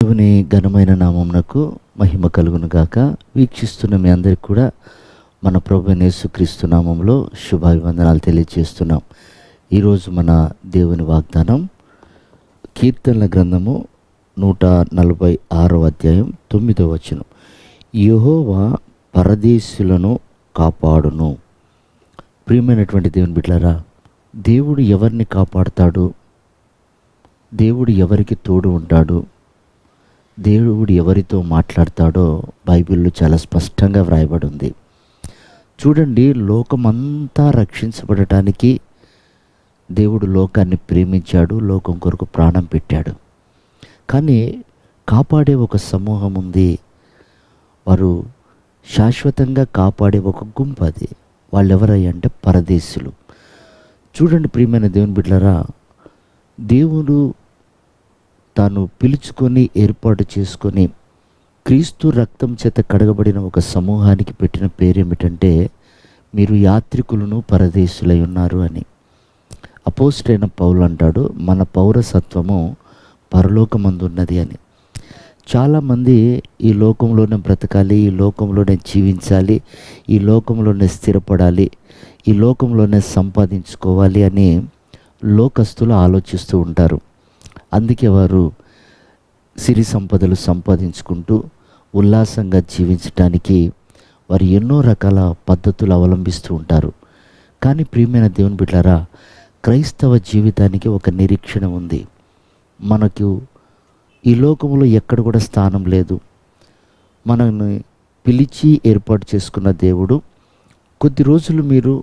దేవుని ఘనమైన నామమునకు మహిమ కలుగును గాక. వీక్షిస్తున్న మీ అందరికి కూడా మన ప్రభువైన యేసుక్రీస్తు నామములో శుభాభివందనాలు తెలియజేస్తున్నాం. ఈరోజు మన దేవుని వాగ్దానం కీర్తనల గ్రంథము 146వ అధ్యాయం 9వ వచనం. యెహోవా పరదేశులను కాపాడును. ప్రియమైనటువంటి దేవుని బిడ్డలారా, దేవుడు ఎవరిని కాపాడుతాడు? దేవుడు ఎవరికి తోడు ఉంటాడు? దేవుడు ఎవరితో మాట్లాడతాడో బైబిల్లో చాలా స్పష్టంగా వ్రాయబడి ఉంది. చూడండి, లోకమంతా రక్షించబడటానికి దేవుడు లోకాన్ని ప్రేమించాడు, లోకం కొరకు ప్రాణం పెట్టాడు. కానీ కాపాడే ఒక సమూహం ఉంది. వారు శాశ్వతంగా కాపాడే ఒక గుంపు. అది వాళ్ళెవరయ్య అంటే పరదేశులు. చూడండి ప్రియమైన దేవుని బిడ్డలారా, దేవుడు తాను పిలుచుకొని ఏర్పాటు చేసుకొని క్రీస్తు రక్తం చేత కడగబడిన ఒక సమూహానికి పెట్టిన పేరేమిటంటే, మీరు యాత్రికులను పరదేశులై ఉన్నారు అని. అపోస్తలుడైన పౌలు అంటాడు, మన పౌరసత్వము పరలోకమందున్నది అని. చాలామంది ఈ లోకంలోనే బ్రతకాలి, ఈ లోకంలోనే జీవించాలి, ఈ లోకంలోనే స్థిరపడాలి, ఈ లోకంలోనే సంపాదించుకోవాలి అని లోకస్తులు ఆలోచిస్తూ ఉంటారు. అందుకే వారు సిరి సంపదలు సంపాదించుకుంటూ ఉల్లాసంగా జీవించడానికి వారు ఎన్నో రకాల పద్ధతులు అవలంబిస్తూ ఉంటారు. కానీ ప్రియమైన దేవుని బిడ్డలారా, క్రైస్తవ జీవితానికి ఒక నిరీక్షణ ఉంది. మనకు ఈ లోకంలో ఎక్కడ కూడా స్థానం లేదు. మనల్ని పిలిచి ఏర్పాటు చేసుకున్న దేవుడు, కొద్ది రోజులు మీరు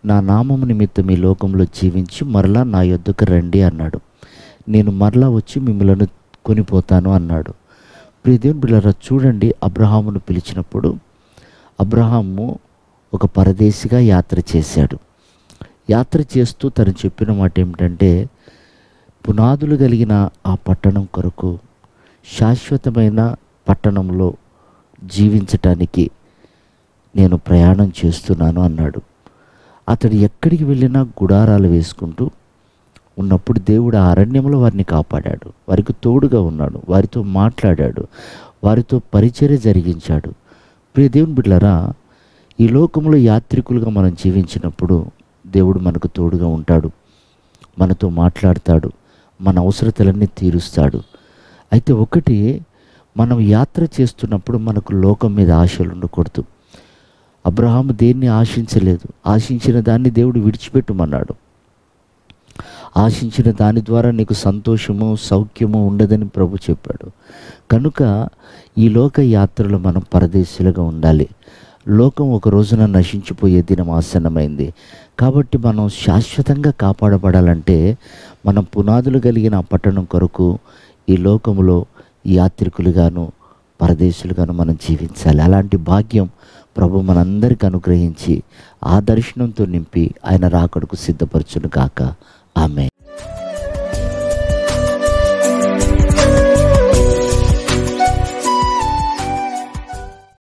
నా నామము నిమిత్తం ఈ లోకంలో జీవించి మరలా నా యొద్దకు రండి అన్నాడు. నేను మరలా వచ్చి మిమ్మల్ని కొనిపోతాను అన్నాడు. ప్రియ దేవుని బిడ్డలారా, చూడండి, అబ్రహామును పిలిచినప్పుడు అబ్రహాము ఒక పరదేశిగా యాత్ర చేశాడు. యాత్ర చేస్తూ తను చెప్పిన మాట ఏమిటంటే, పునాదులు కలిగిన ఆ పట్టణం కొరకు, శాశ్వతమైన పట్టణంలో జీవించటానికి నేను ప్రయాణం చేస్తున్నాను అన్నాడు. అతడు ఎక్కడికి వెళ్ళినా గుడారాలు వేసుకుంటూ ఉన్నప్పుడు దేవుడు ఆ అరణ్యంలో వారిని కాపాడాడు, వారికి తోడుగా ఉన్నాడు, వారితో మాట్లాడాడు, వారితో పరిచర్య జరిగించాడు. ప్రియ దేవుని బిడ్డలారా, ఈ లోకంలో యాత్రికులుగా మనం జీవించినప్పుడు దేవుడు మనకు తోడుగా ఉంటాడు, మనతో మాట్లాడతాడు, మన అవసరతలన్నీ తీరుస్తాడు. అయితే ఒకటి, మనం యాత్ర చేస్తున్నప్పుడు మనకు లోకం మీద ఆశలు ఉండకూడదు. అబ్రహాము దేన్ని ఆశించలేదు. ఆశించిన దాన్ని దేవుడు విడిచిపెట్టమన్నాడు. ఆశించిన దాని ద్వారా నీకు సంతోషము సౌఖ్యము ఉండదని ప్రభు చెప్పాడు. కనుక ఈ లోక యాత్రలో మనం పరదేశులుగా ఉండాలి. లోకం ఒక రోజున నశించిపోయే దినం ఆసన్నమైంది. కాబట్టి మనం శాశ్వతంగా కాపాడబడాలంటే మనం పునాదులు కలిగిన ఆ పట్టణం కొరకు ఈ లోకంలో యాత్రికులుగాను పరదేశులుగాను మనం జీవించాలి. అలాంటి భాగ్యం ప్రభు మనందరికీ అనుగ్రహించి ఆ దర్శనంతో నింపి ఆయన రాకడకు సిద్ధపరచును గాక. ఆమేన్.